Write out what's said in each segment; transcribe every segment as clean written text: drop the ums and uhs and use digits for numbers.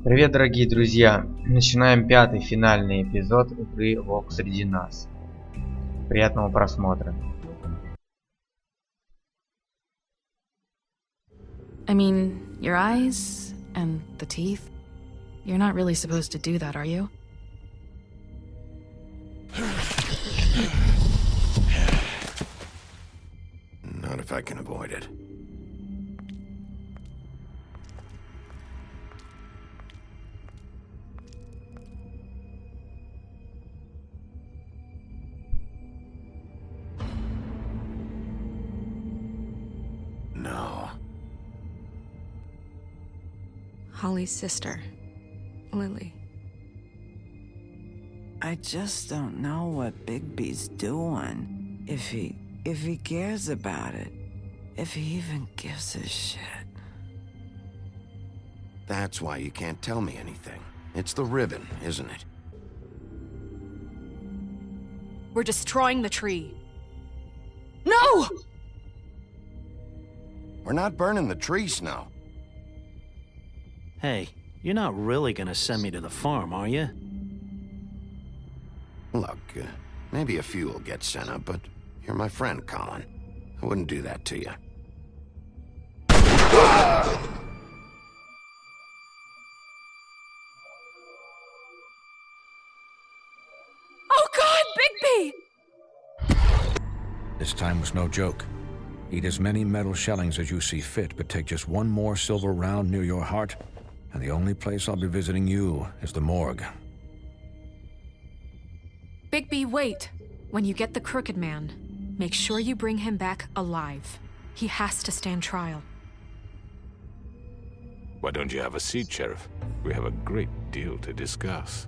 Привет, дорогие друзья! Начинаем пятый финальный эпизод игры Волк среди нас. Приятного просмотра. I mean, your eyes and the teeth. You're not really supposed to do that, are you? Not if I can avoid it. No. Holly's sister, Lily. I just don't know what Bigby's doing. If he cares about it. If he even gives a shit. That's why you can't tell me anything. It's the ribbon, isn't it? We're destroying the tree. No! We're not burning the tree, Snow. Hey, you're not really gonna send me to the farm, are you? Look, maybe a few will get sent up, but you're my friend, Colin. I wouldn't do that to you. Oh God, Bigby! This time was no joke. Eat as many metal shellings as you see fit, but take just one more silver round near your heart, and the only place I'll be visiting you is the morgue. Bigby, wait. When you get the Crooked Man, make sure you bring him back alive. He has to stand trial. Why don't you have a seat, Sheriff? We have a great deal to discuss.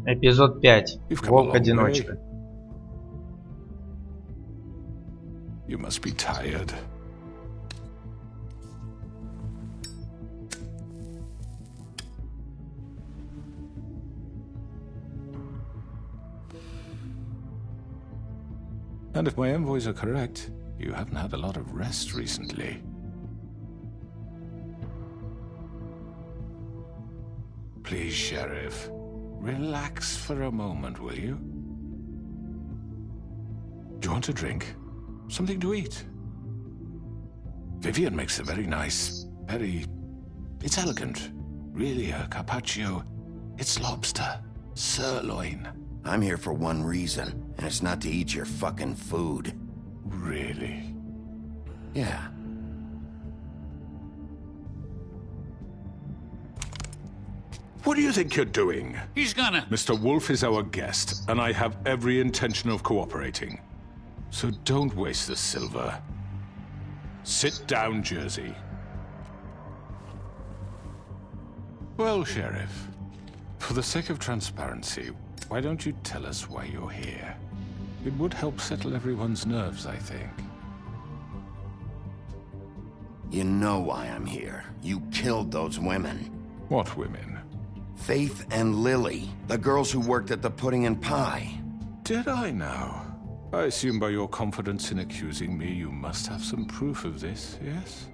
Эпизод 5. Волк-Одиночка. You must be tired. And if my envoys are correct, you haven't had a lot of rest recently. Please, Sheriff, relax for a moment, will you? Do you want a drink? Something to eat? Vivian makes a very nice, it's elegant. Really, a carpaccio. It's lobster. Sirloin. I'm here for one reason, and it's not to eat your fucking food. Really? Yeah. What do you think you're doing? He's gonna... Mr. Wolf is our guest, and I have every intention of cooperating. So don't waste the silver. Sit down, Jersey. Well, Sheriff, for the sake of transparency, why don't you tell us why you're here? It would help settle everyone's nerves, I think. You know why I'm here. You killed those women. What women? Faith and Lily, the girls who worked at the Pudding and Pie. Did I now? I assume by your confidence in accusing me, you must have some proof of this, yes?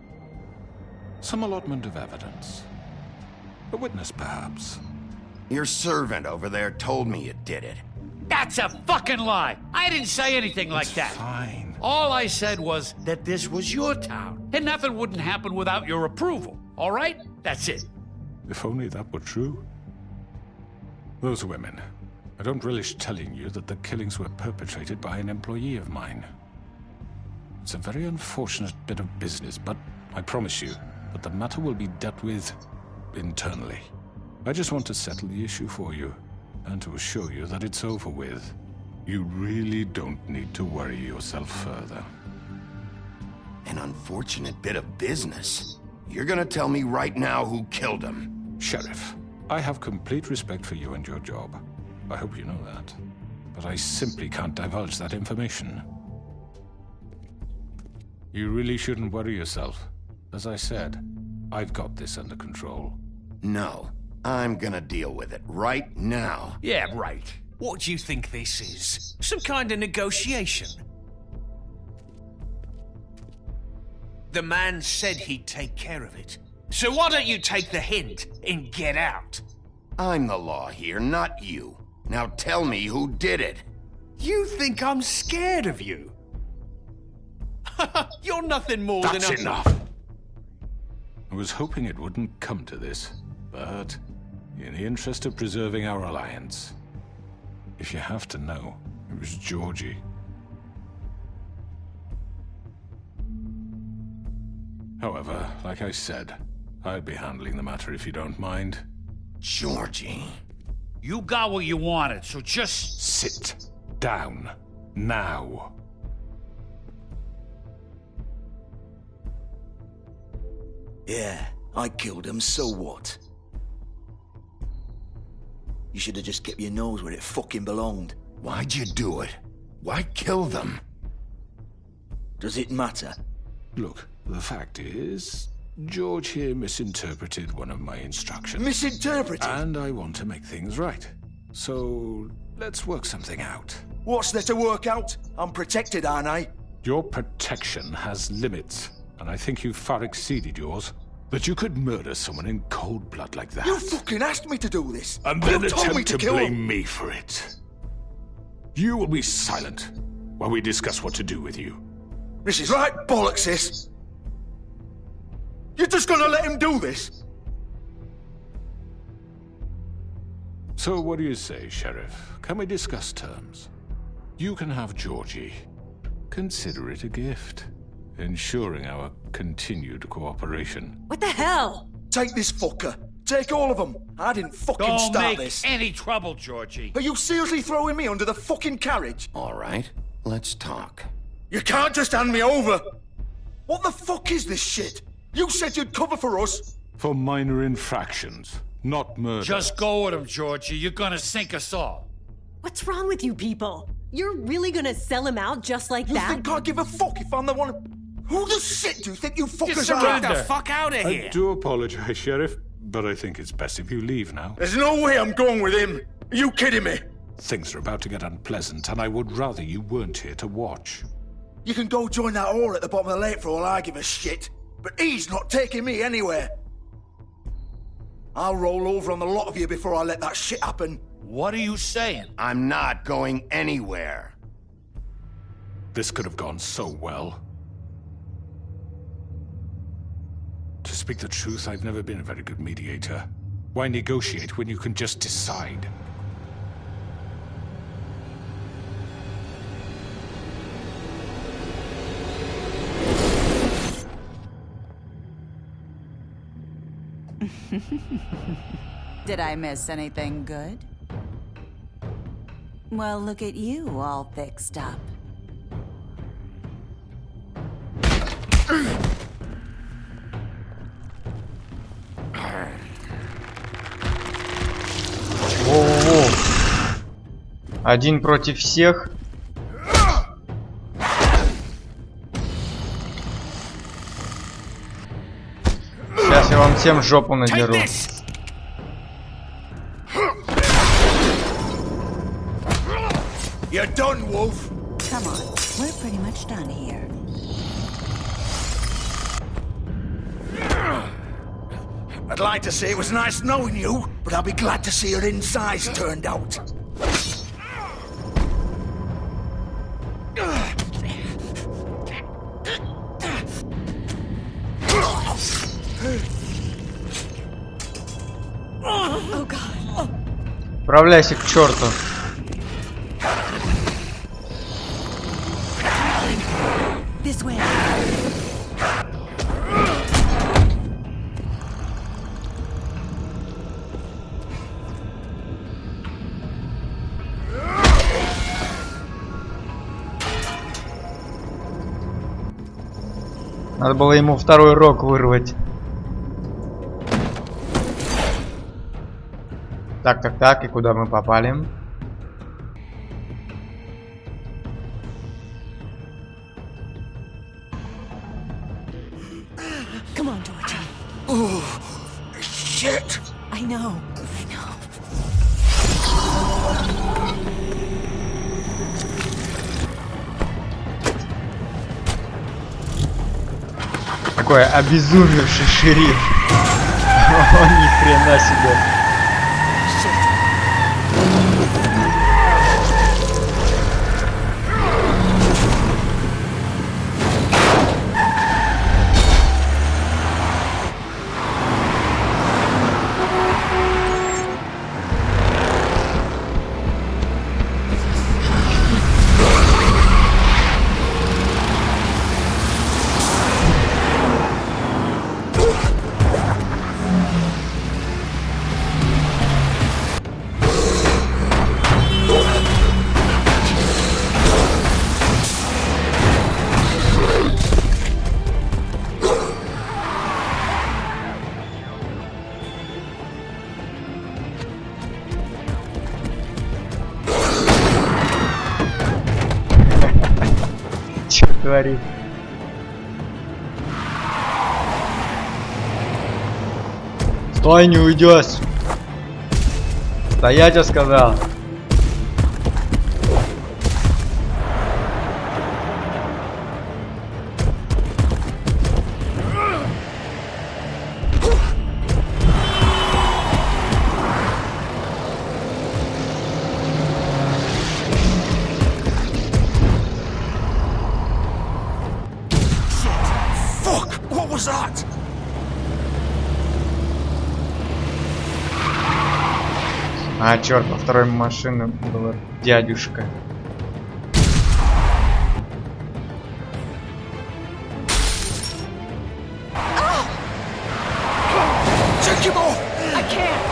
Some allotment of evidence. A witness, perhaps. Your servant over there told me you did it. That's a fucking lie! I didn't say anything like It's that. fine. All I said was that this was your town, and nothing wouldn't happen without your approval, all right? That's it. If only that were true. Those women, I don't relish telling you that the killings were perpetrated by an employee of mine. It's a very unfortunate bit of business, but I promise you that the matter will be dealt with internally. I just want to settle the issue for you, and to assure you that it's over with. You really don't need to worry yourself further. An unfortunate bit of business? You're gonna tell me right now who killed him? Sheriff, I have complete respect for you and your job. I hope you know that. But I simply can't divulge that information. You really shouldn't worry yourself. As I said, I've got this under control. No, I'm gonna deal with it right now. Yeah, right. What do you think this is? Some kind of negotiation? The man said he'd take care of it. So why don't you take the hint and get out? I'm the law here, not you. Now tell me who did it. You think I'm scared of you? You're nothing more That's than a... enough! I was hoping it wouldn't come to this, but in the interest of preserving our alliance, if you have to know, it was Georgie. However, like I said, I'll be handling the matter if you don't mind. Georgie. You got what you wanted, so just... Sit down. Now. Yeah, I killed him, so what? You should have just kept your nose where it fucking belonged. Why'd you do it? Why kill them? Does it matter? Look, the fact is, George here misinterpreted one of my instructions. Misinterpreted? And I want to make things right. So, let's work something out. What's there to work out? I'm protected, aren't I? Your protection has limits, and I think you've far exceeded yours. That you could murder someone in cold blood like that. You fucking asked me to do this! And then you told me attempt to kill blame him. me for it. You will be silent while we discuss what to do with you. This is right bollocks, this! You're just gonna let him do this? So what do you say, Sheriff? Can we discuss terms? You can have Georgie. Consider it a gift, ensuring our continued cooperation. What the hell? Take this fucker. Take all of them. I didn't fucking Don't start make this. any trouble, Georgie. Are you seriously throwing me under the fucking carriage? All right, let's talk. You can't just hand me over! What the fuck is this shit? You said you'd cover for us! For minor infractions, not murder. Just go with him, Georgie. You're gonna sink us all. What's wrong with you people? You're really gonna sell him out just like You that? think I give a fuck if I'm the one... Who the shit do you think you fuckers are? Get the fuck out of I here! do apologize, Sheriff, but I think it's best if you leave now. There's no way I'm going with him! Are you kidding me? Things are about to get unpleasant, and I would rather you weren't here to watch. You can go join that whore at the bottom of the lake for all I give a shit. But he's not taking me anywhere. I'll roll over on the lot of you before I let that shit happen. What are you saying? I'm not going anywhere. This could have gone so well. To speak the truth, I've never been a very good mediator. Why negotiate when you can just decide? Did I miss anything good? Well, look at you, all fixed up. Воу-воу. Один против всех. Сейчас я вам всем жопу надеру. You're done, Wolf. Come on, we're pretty much done here. I'd like to say it was nice knowing you, but I'll be glad to see your insides turned out. Oh god. Отправляйся к черту. This way. Надо было ему второй рог вырвать. Так, и куда мы попали? Come on, Georgie. Oh, shit! I know. Такой обезумевший шериф. О, ни хрена себе. Чё творит? Стой, не уйдешь! Да я тебе сказал. Fuck! What was that? А, черт, во второй машине был дядюшка. Take him off! I can't.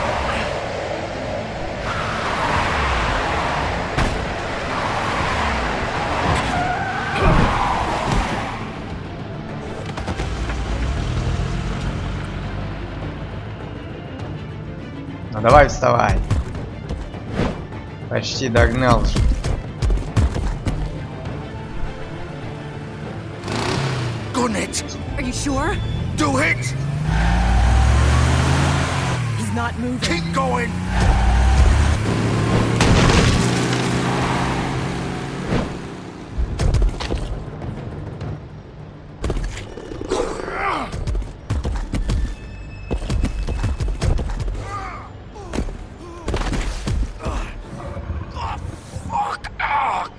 Ну давай вставай. Почти догнал же. Gun it! Are you sure? Do it! He's not moving. Keep going!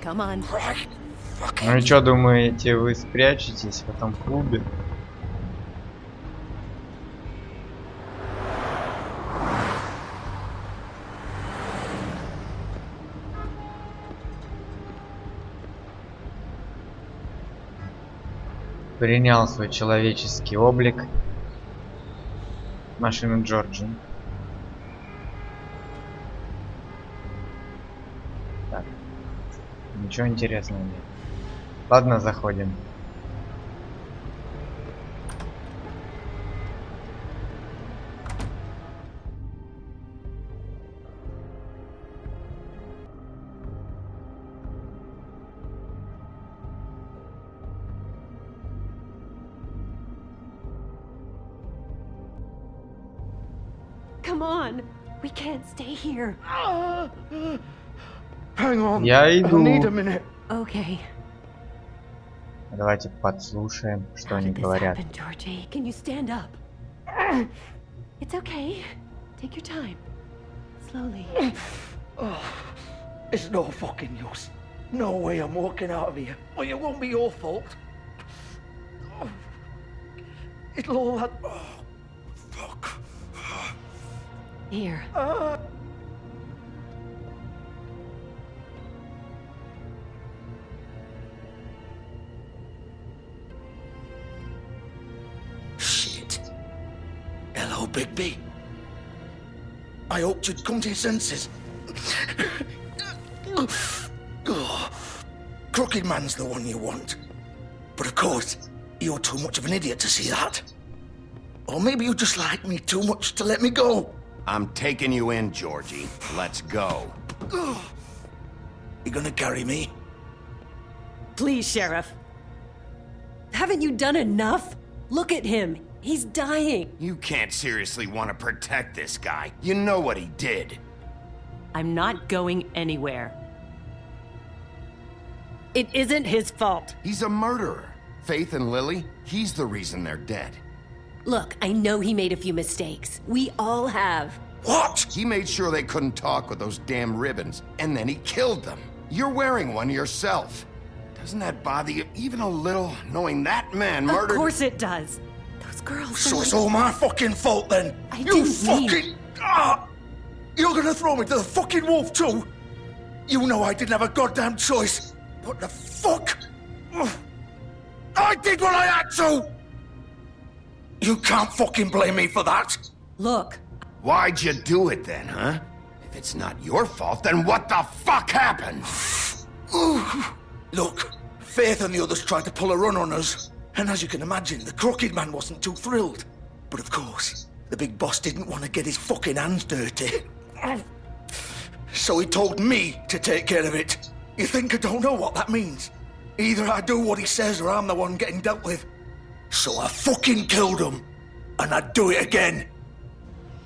Come on. Ну и что думаете, вы спрячетесь в этом клубе? Принял свой человеческий облик машину Джорджи. Так. Ничего интересного нет. Ладно, заходим. Come on. We can't stay here. Hang on. Я I need a иду. minute. Okay. Давайте подслушаем, что How они did this говорят. happen, Georgie? Can you stand up? It's okay. Take your time. Slowly. Oh, it's no fucking use. No way I'm walking out of here. Well, it won't be your fault. Oh, it'll all have... Oh, fuck. Here. Bigby. I hoped you'd come to your senses. Crooked Man's the one you want. But of course, you're too much of an idiot to see that. Or maybe you just like me too much to let me go. I'm taking you in, Georgie. Let's go. You gonna carry me? Please, Sheriff. Haven't you done enough? Look at him. He's dying. You can't seriously want to protect this guy. You know what he did. I'm not going anywhere. It isn't his fault. He's a murderer. Faith and Lily, he's the reason they're dead. Look, I know he made a few mistakes. We all have. What? He made sure they couldn't talk with those damn ribbons, and then he killed them. You're wearing one yourself. Doesn't that bother you even a little, knowing that man murdered— Of course it does. Those girls— So it's all my fucking fault then? You fucking— You're gonna throw me to the fucking wolf too? You know I didn't have a goddamn choice. What the fuck? I did what I had to! You can't fucking blame me for that. Look. Why'd you do it then, huh? If it's not your fault, then what the fuck happened? Look, Faith and the others tried to pull a run on us. And as you can imagine, the Crooked Man wasn't too thrilled. But of course, the big boss didn't want to get his fucking hands dirty. So he told me to take care of it. You think I don't know what that means? Either I do what he says or I'm the one getting dealt with. So I fucking killed him. And I'd do it again.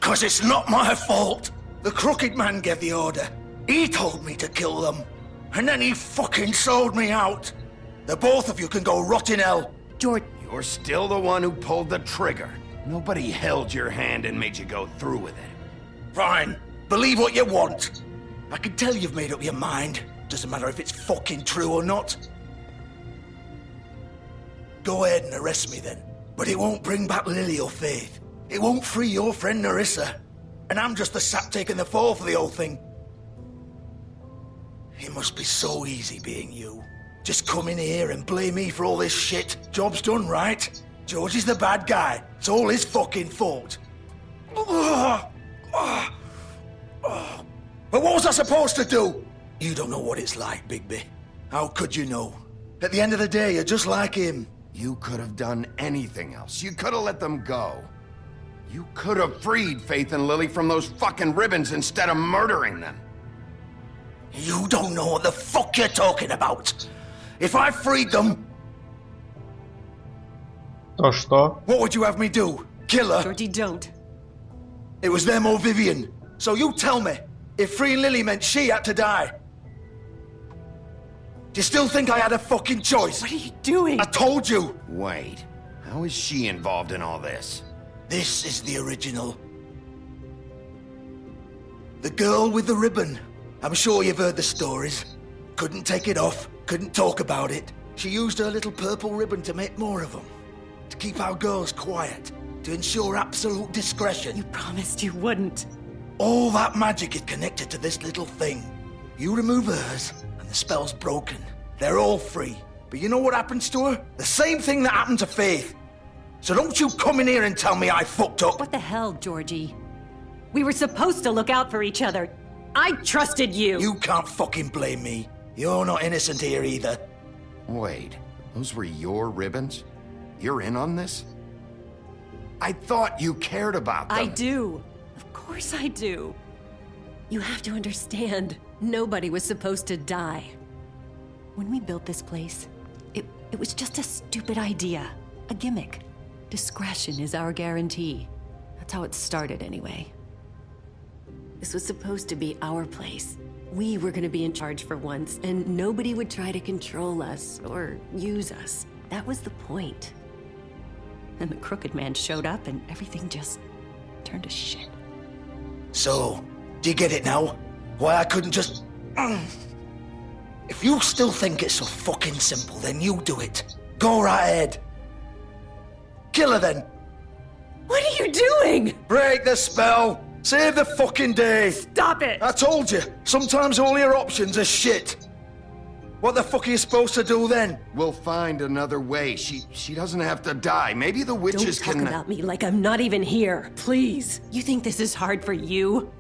'Cause it's not my fault. The Crooked Man gave the order. He told me to kill them. And then he fucking sold me out. The both of you can go rot in hell. George. You're still the one who pulled the trigger. Nobody held your hand and made you go through with it. Fine. Believe what you want. I can tell you've made up your mind. Doesn't matter if it's fucking true or not. Go ahead and arrest me then. But it won't bring back Lily or Faith. It won't free your friend Nerissa. And I'm just the sap taking the fall for the whole thing. It must be so easy being you. Just come in here and blame me for all this shit. Job's done, right? George is the bad guy. It's all his fucking fault. But what was I supposed to do? You don't know what it's like, Bigby. How could you know? At the end of the day, you're just like him. You could have done anything else. You could have let them go. You could have freed Faith and Lily from those fucking ribbons instead of murdering them. You don't know what the fuck you're talking about. If I freed them... То что? What would you have me do? Kill her? Georgie, don't. It was them or Vivian. So you tell me, if freeing Lily meant she had to die, do you still think I had a fucking choice? What are you doing? I told you. Wait, how is she involved in all this? This is the original. The girl with the ribbon. I'm sure you've heard the stories. Couldn't take it off, couldn't talk about it. She used her little purple ribbon to make more of them. To keep our girls quiet. To ensure absolute discretion. You promised you wouldn't. All that magic is connected to this little thing. You remove hers, and the spell's broken. They're all free. But you know what happens to her? The same thing that happened to Faith. So don't you come in here and tell me I fucked up. What the hell, Georgie? We were supposed to look out for each other. I trusted you. You can't fucking blame me. You're not innocent here either. Wait, those were your ribbons? You're in on this? I thought you cared about them. I do. Of course I do. You have to understand, nobody was supposed to die. When we built this place, it was just a stupid idea. A gimmick. Discretion is our guarantee. That's how it started anyway. This was supposed to be our place. We were gonna be in charge for once, and nobody would try to control us or use us. That was the point. And the Crooked Man showed up and everything just turned to shit. So, do you get it now? Why I couldn't just... If you still think it's so fucking simple, then you do it. Go right ahead. Kill her then. What are you doing? Break the spell. Save the fucking day. Stop it. I told you, sometimes all your options are shit. What the fuck are you supposed to do then? We'll find another way. She doesn't have to die. Maybe the witches Don't talk can... about me like I'm not even here, please. You think this is hard for you?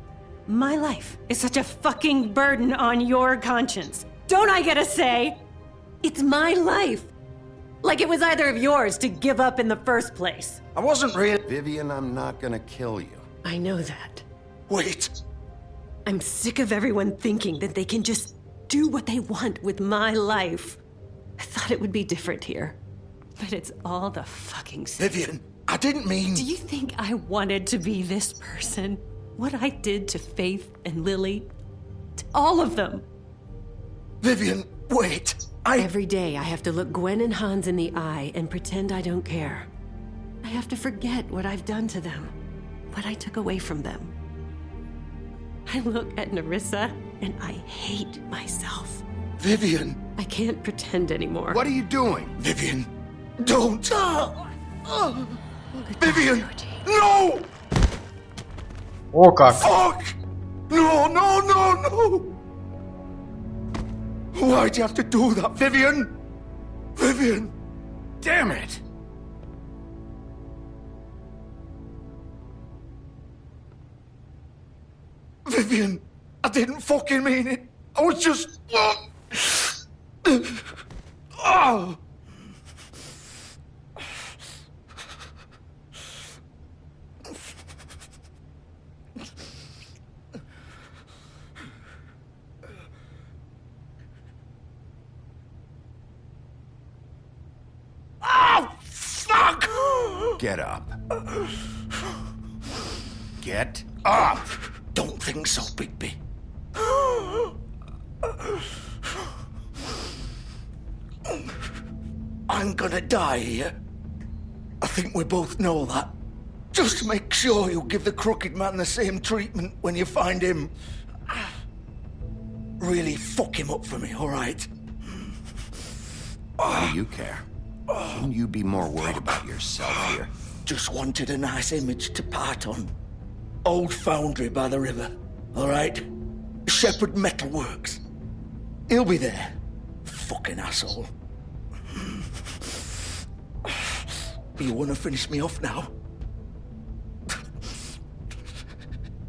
My life is such a fucking burden on your conscience. Don't I get a say? It's my life. Like it was either of yours to give up in the first place. I wasn't really... Vivian, I'm not gonna kill you. I know that. Wait. I'm sick of everyone thinking that they can just do what they want with my life. I thought it would be different here. But it's all the fucking same. Vivian, I didn't mean... Do you think I wanted to be this person? What I did to Faith and Lily? To all of them? Vivian, wait. Every day I have to look Gwen and Hans in the eye and pretend I don't care. I have to forget what I've done to them. What I took away from them. I look at Nerissa and I hate myself. Vivian. I can't pretend anymore. What are you doing? Vivian, don't. Vivian, no! О как! Fuck! No, no, no, no! Why'd you have to do that, Vivian? Vivian! Damn it! Vivian, I didn't fucking mean it. I was just... Oh. Oh, fuck! Get up. Get up! Don't think so, Bigby. I'm gonna die here. I think we both know that. Just make sure you give the crooked man the same treatment when you find him. Really fuck him up for me, all right? Why do you care? Shouldn't you be more worried about yourself here? Just wanted a nice image to part on. Old foundry by the river, all right? Shepherd Metalworks. He'll be there. Fucking asshole. You want to finish me off now?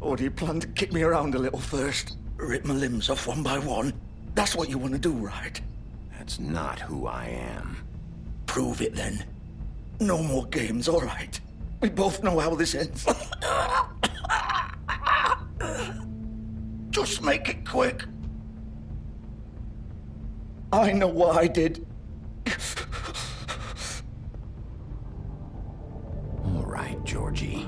Or do you plan to kick me around a little first? Rip my limbs off one by one? That's what you want to do, right? That's not who I am. Prove it then. No more games, all right? We both know how this ends. Just make it quick. I know what I did. All right, Georgie.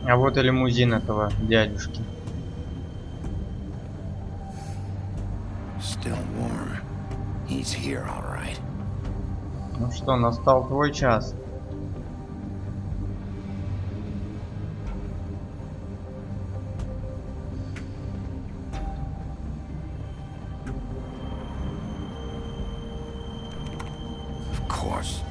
А вот и лимузин этого дядюшки. Still warm. He's here, all right. Ну что, настал твой час. Of course.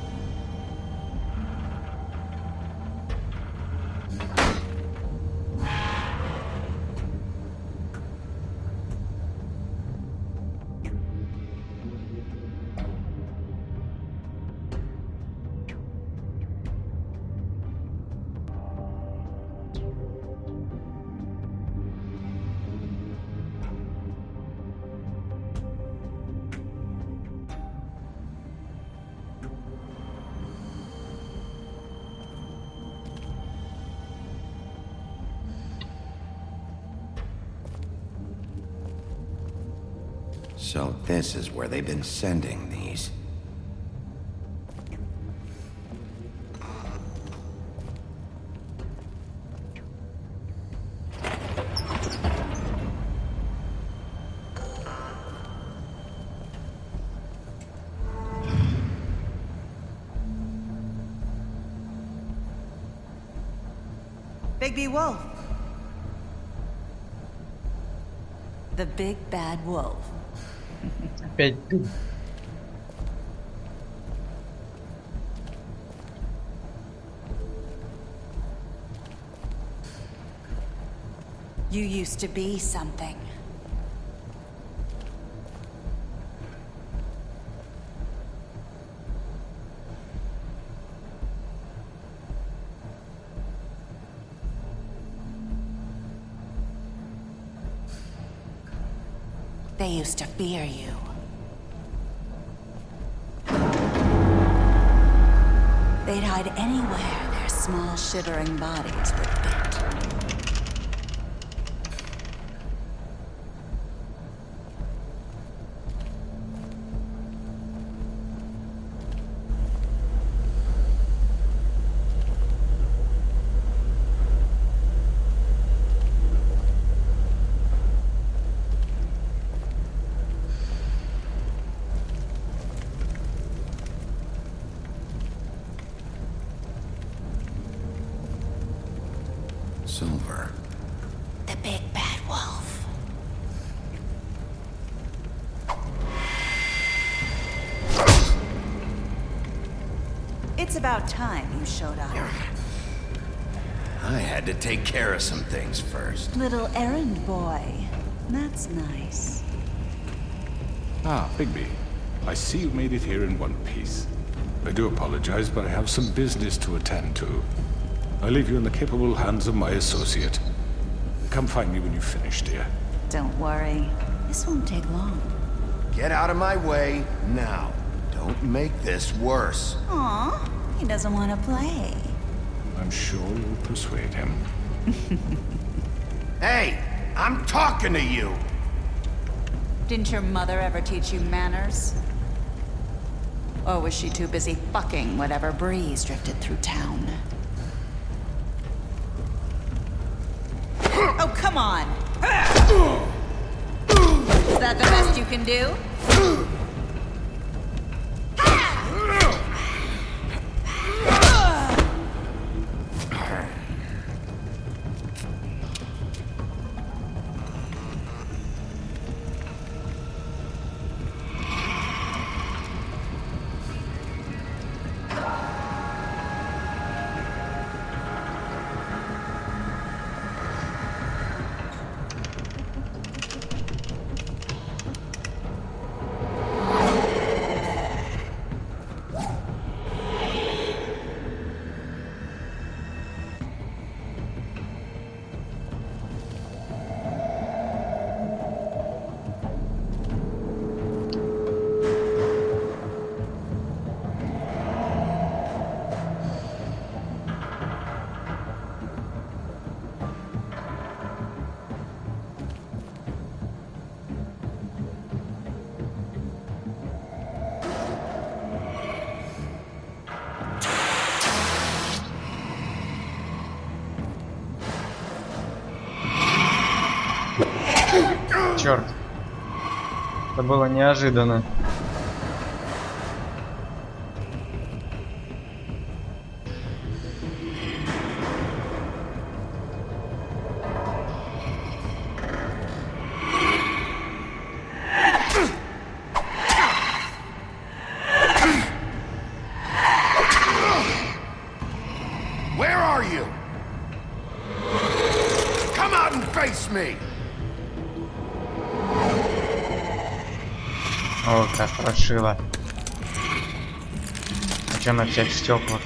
So this is where they've been sending these. Bigby Wolf. The big bad wolf. Опять ты. You used to be something. They used to fear you. They'd hide anywhere their small, shivering bodies would fit. Silver. The big bad wolf. It's about time you showed up. I had to take care of some things first. Little errand boy. That's nice. Ah, Bigby. I see you made it here in one piece. I do apologize, but I have some business to attend to. I leave you in the capable hands of my associate. Come find me when you've finished, dear. Don't worry. This won't take long. Get out of my way now. Don't make this worse. Aw, he doesn't want to play. I'm sure you'll persuade him. Hey, I'm talking to you! Didn't your mother ever teach you manners? Or was she too busy fucking whatever breeze drifted through town? Oh, come on! Is that the best you can do? Черт. Это было неожиданно. Where are you? Come out and face me! О, как прошила. А чё на всех стеклах?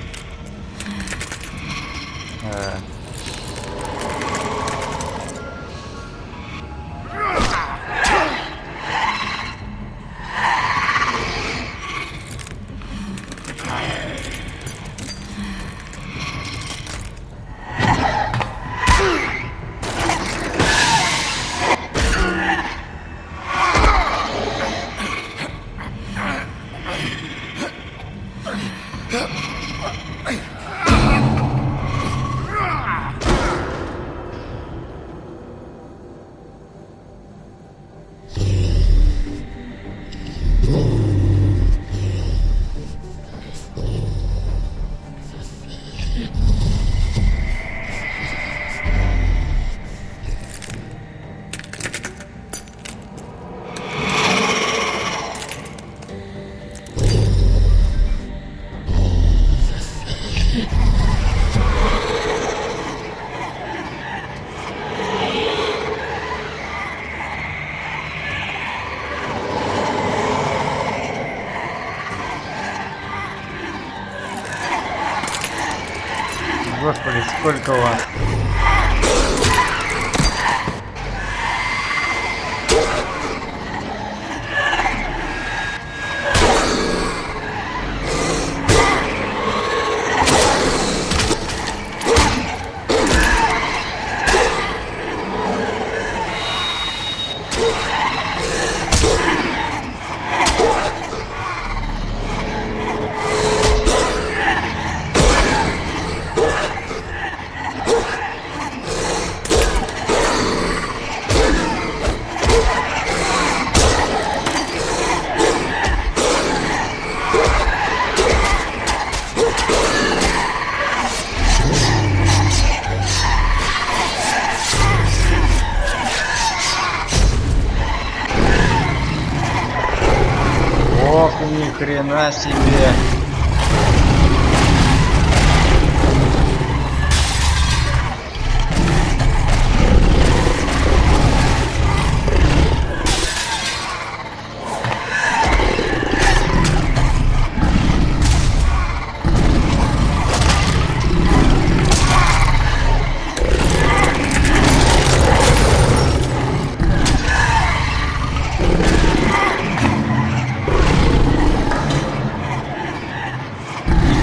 Господи, сколько вас. Ох, ни хрена себе.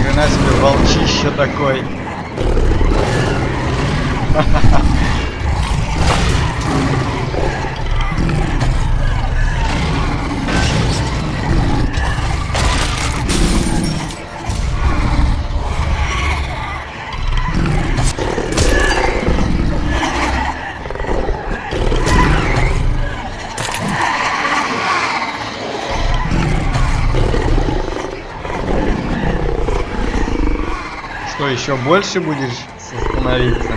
Хрена себе, волчище такой. Что, еще больше будешь становиться?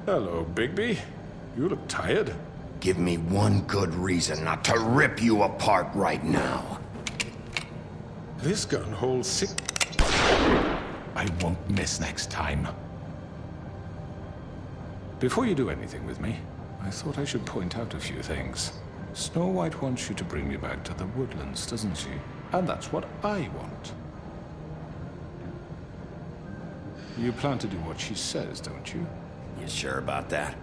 Hello, Bigby. You look tired. Give me one good reason not to rip you apart right now. This gun holds 6... I won't miss next time. Before you do anything with me, I thought I should point out a few things. Snow White wants you to bring me back to the woodlands, doesn't she? And that's what I want. You plan to do what she says, don't you? You sure about that?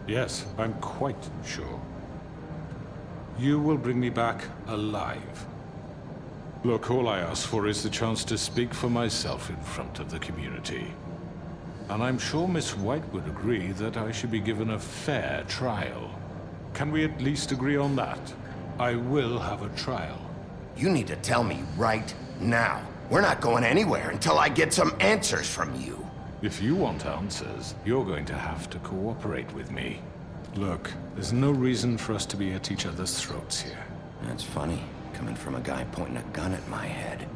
Yes, I'm quite sure. You will bring me back alive. Look, all I ask for is the chance to speak for myself in front of the community. And I'm sure Miss White would agree that I should be given a fair trial. Can we at least agree on that? I will have a trial. You need to tell me right now. We're not going anywhere until I get some answers from you. If you want answers, you're going to have to cooperate with me. Look, there's no reason for us to be at each other's throats here. That's funny, coming from a guy pointing a gun at my head.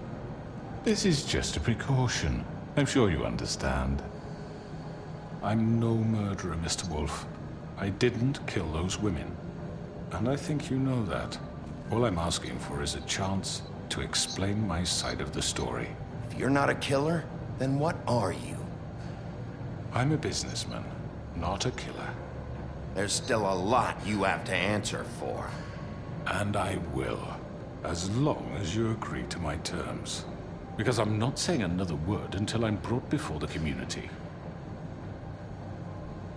This is just a precaution. I'm sure you understand. I'm no murderer, Mr. Wolf. I didn't kill those women. And I think you know that. All I'm asking for is a chance to explain my side of the story. If you're not a killer, Then what are you? I'm a businessman, not a killer. There's still a lot you have to answer for. And I will, as long as you agree to my terms. Because I'm not saying another word until I'm brought before the community.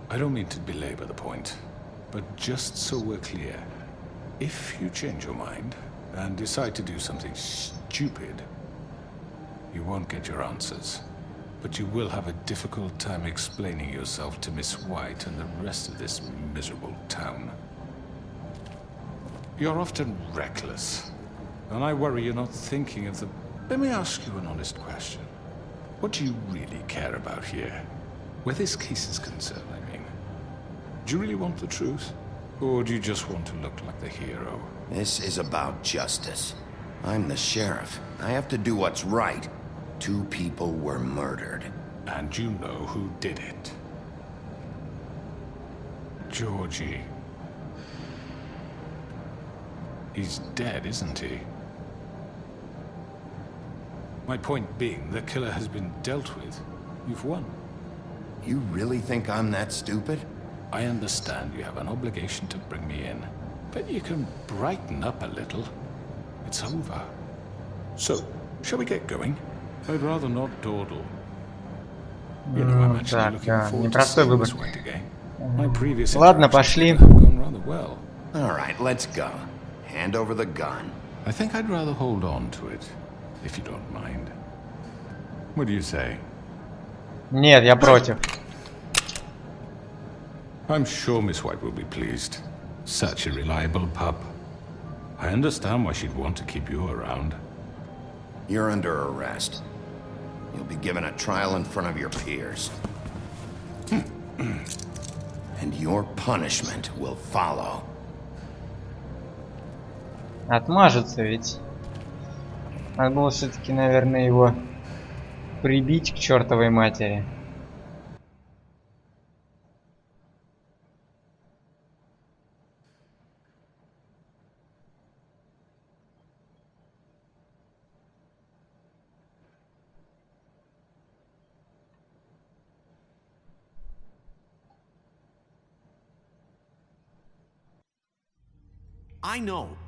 I don't mean to belabor the point, but just so we're clear, if you change your mind and decide to do something stupid, you won't get your answers. But you will have a difficult time explaining yourself to Miss White and the rest of this miserable town. You're often reckless, and I worry you're not thinking of the... Let me ask you an honest question. What do you really care about here? Where this case is concerned, I mean. Do you really want the truth? Or do you just want to look like the hero? This is about justice. I'm the sheriff. I have to do what's right. 2 people were murdered. And you know who did it. Georgie. He's dead, isn't he? My point being, the killer has been dealt with. You've won. You really think I'm that stupid? I understand you have an obligation to bring me in, but you can brighten up a little. It's over. So, shall we get going? I'd rather not dawdle. You know, I'm actually looking forward to seeing Miss White again. My previous Ладно, пошли. have gone rather well. All right, let's go. Hand over the gun. I think I'd rather hold on to it, if you don't mind. What do you say? Нет, я против. I'm sure Miss White will be pleased. Such a reliable pup. I understand why she'd want to keep you around. You're under arrest. You'll be given a trial in front of your peers. And your punishment will follow. Отмажется ведь. Надо было все-таки, наверное, его прибить к чертовой матери.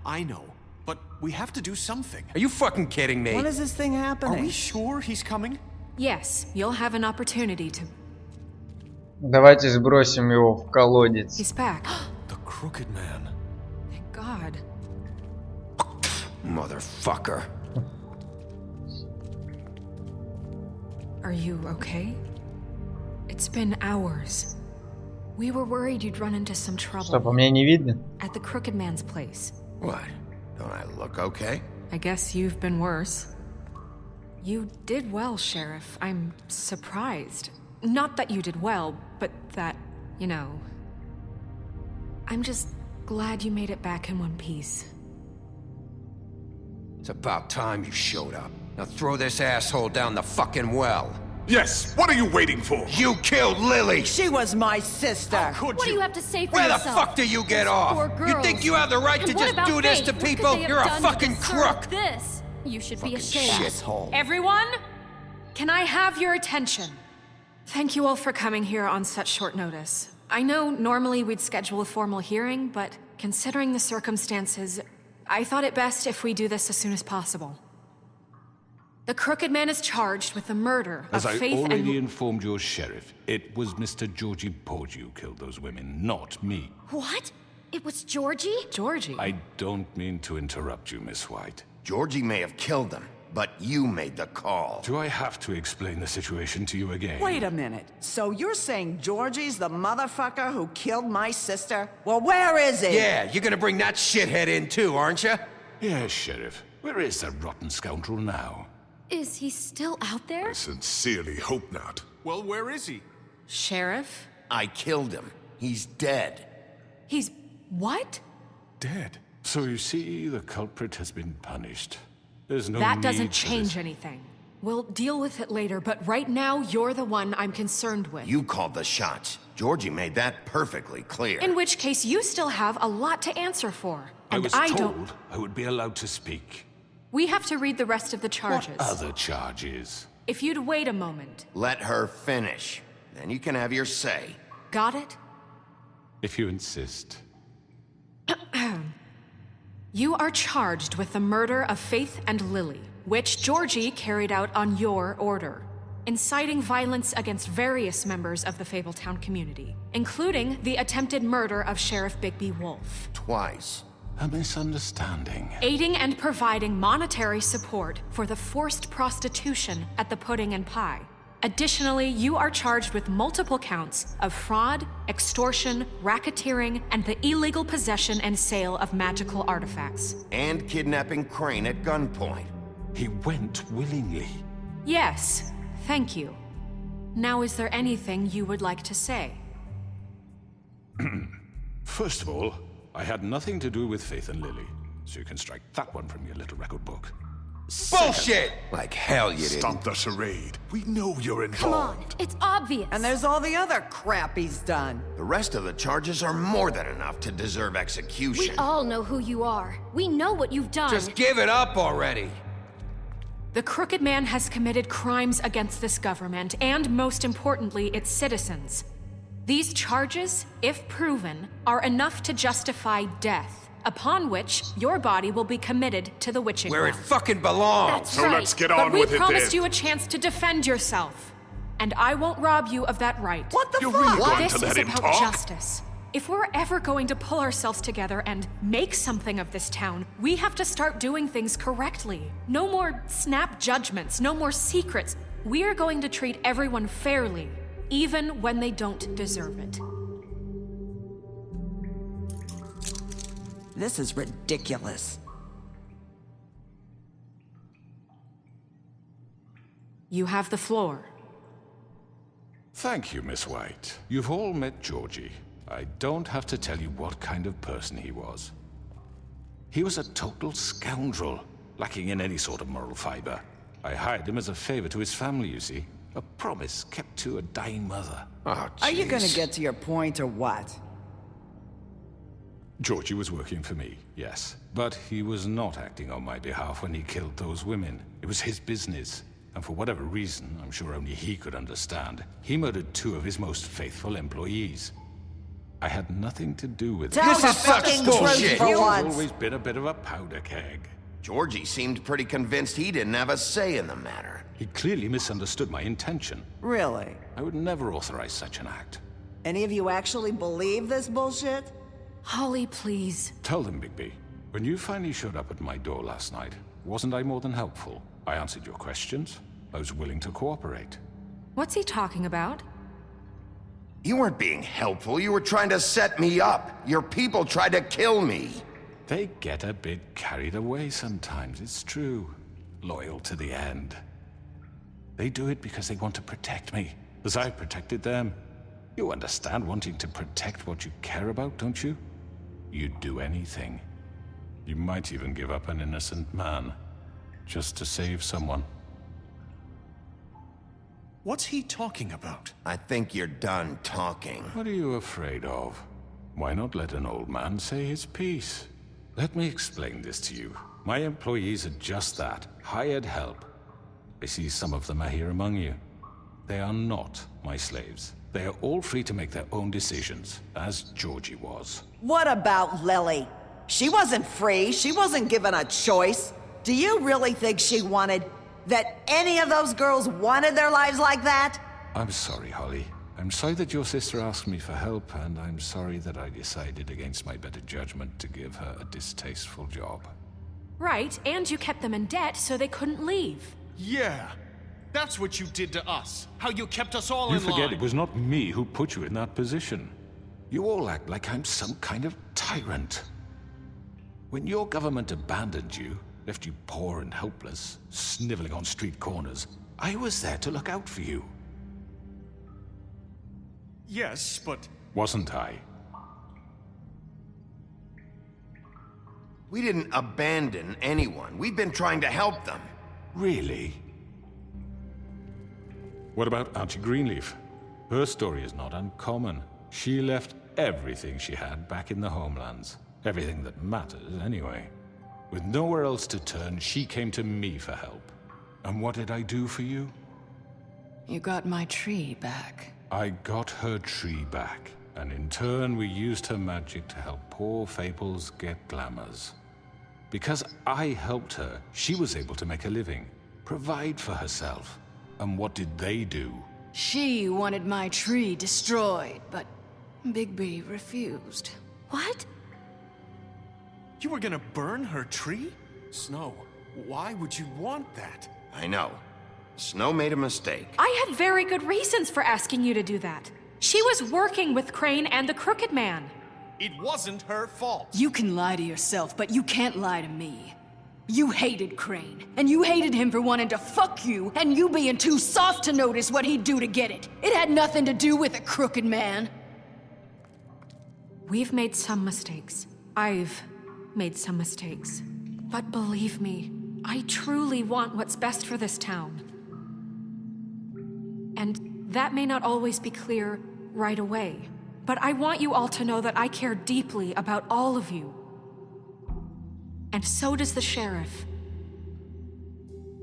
I know. But we have to do something. Are you fucking kidding me? When is this thing happening? Are we sure he's coming? Yes, you'll have an opportunity to... Давайте сбросим его в колодец. He's back. The crooked man. Thank God. Motherfucker. Are you okay? It's been hours. We were worried you'd run into some trouble. Что, по мне не видно? At the crooked man's place. What? Don't I look okay? I guess you've been worse. You did well, Sheriff. I'm surprised. Not that you did well, but that, you know... I'm just glad you made it back in one piece. It's about time you showed up. Now throw this asshole down the fucking well. Yes, what are you waiting for? You killed Lily! She was my sister! How could What do you? you have to say for Where yourself? the fuck do you get off? You think you have the right to just do this to people? You're a fucking crook! This. You should be ashamed. Shithole. Everyone, can I have your attention? Thank you all for coming here on such short notice. I know normally we'd schedule a formal hearing, but considering the circumstances, I thought it best if we do this as soon as possible. The crooked man is charged with the murder of As I Faith already and... informed your sheriff, it was Mr. Georgie Porge who killed those women, not me. What? It was Georgie? Georgie? I don't mean to interrupt you, Miss White. Georgie may have killed them, but you made the call. Do I have to explain the situation to you again? Wait a minute. So you're saying Georgie's the motherfucker who killed my sister? Well, where is he? Yeah, you're gonna bring that shithead in too, aren't you? Yes, Sheriff. Where is that rotten scoundrel now? Is he still out there? I sincerely hope not. Well, where is he? Sheriff? I killed him. He's dead. He's... what? Dead. So you see, the culprit has been punished. There's no That need doesn't for change this. anything. We'll deal with it later, but right now, you're the one I'm concerned with. You called the shots. Georgie made that perfectly clear. In which case, you still have a lot to answer for. I And was I told don't... I would be allowed to speak. We have to read the rest of the charges. What other charges? If you'd wait a moment. Let her finish. Then you can have your say. Got it? If you insist. You are charged with the murder of Faith and Lily, which Georgie carried out on your order, inciting violence against various members of the Fabletown community, including the attempted murder of Sheriff Bigby Wolf. Twice. A misunderstanding. Aiding and providing monetary support for the forced prostitution at the Pudding and Pie. Additionally, you are charged with multiple counts of fraud, extortion, racketeering, and the illegal possession and sale of magical artifacts. And kidnapping Crane at gunpoint. He went willingly. Yes, thank you. Now, is there anything you would like to say? First of all, I had nothing to do with Faith and Lily, so you can strike that one from your little record book. Bullshit! Like hell you didn't. Stop the charade. We know you're involved. Come on, it's obvious. And there's all the other crap he's done. The rest of the charges are more than enough to deserve We execution. all know who you are. We know what you've done. Just give it up already. The Crooked Man has committed crimes against this government and, most importantly, its citizens. These charges, if proven, are enough to justify death, upon which your body will be committed to the witching Where it well. fucking belongs. That's So right. let's get But on we with it promised then. you a chance to defend yourself, and I won't rob you of that right. What the You're fuck? really going This to let is him about talk? justice. If we're ever going to pull ourselves together and make something of this town, we have to start doing things correctly. No more snap judgments, no more secrets. We are going to treat everyone fairly, even when they don't deserve it. This is ridiculous. You have the floor. Thank you, Miss White. You've all met Georgie. I don't have to tell you what kind of person he was. He was a total scoundrel, lacking in any sort of moral fiber. I hired him as a favor to his family, you see. A promise kept to a dying mother. Oh, Are you gonna jeez. get to your point or what? Georgie was working for me, yes. But he was not acting on my behalf when he killed those women. It was his business. And for whatever reason, I'm sure only he could understand, he murdered 2 of his most faithful employees. I had nothing to do with it. Tell This the is such fucking bullshit. truth for He's once. always been a bit of a powder keg. Georgie seemed pretty convinced he didn't have a say in the matter. He clearly misunderstood my intention. Really? I would never authorize such an act. Any of you actually believe this bullshit? Holly, please. Tell them, Bigby. When you finally showed up at my door last night, wasn't I more than helpful? I answered your questions. I was willing to cooperate. What's he talking about? You weren't being helpful. You were trying to set me up. Your people tried to kill me. They get a bit carried away sometimes, it's true. Loyal to the end. They do it because they want to protect me, as I protected them. You understand wanting to protect what you care about, don't you? You'd do anything. You might even give up an innocent man, just to save someone. What's he talking about? I think you're done talking. What are you afraid of? Why not let an old man say his piece? Let me explain this to you. My employees are just that, hired help. I see some of them are here among you. They are not my slaves. They are all free to make their own decisions, as Georgie was. What about Lily? She wasn't free. She wasn't given a choice. Do you really think she wanted... that any of those girls wanted their lives like that? I'm sorry, Holly. I'm sorry that your sister asked me for help, and I'm sorry that I decided against my better judgment to give her a distasteful job. Right, and you kept them in debt so they couldn't leave. Yeah. That's what you did to us. How you kept us all You in forget line. it was not me who put you in that position. You all act like I'm some kind of tyrant. When your government abandoned you, left you poor and helpless, sniveling on street corners, I was there to look out for you. Yes, but... Wasn't I? We didn't abandon anyone. We've been trying to help them. Really? What about Auntie Greenleaf? Her story is not uncommon. She left everything she had back in the homelands. Everything that matters, anyway. With nowhere else to turn, she came to me for help. And what did I do for you? You got my tree back. I got her tree back, and in turn we used her magic to help poor Fables get glamours. Because I helped her, she was able to make a living, provide for herself. And what did they do? She wanted my tree destroyed, but Bigby refused. What? You were gonna burn her tree? Snow, why would you want that? I know. Snow made a mistake. I had very good reasons for asking you to do that. She was working with Crane and the Crooked Man. It wasn't her fault. You can lie to yourself, but you can't lie to me. You hated Crane, and you hated him for wanting to fuck you, and you being too soft to notice what he'd do to get it. It had nothing to do with the Crooked Man. We've made some mistakes. I've made some mistakes. But believe me, I truly want what's best for this town. And that may not always be clear right away. But I want you all to know that I care deeply about all of you. And so does the sheriff.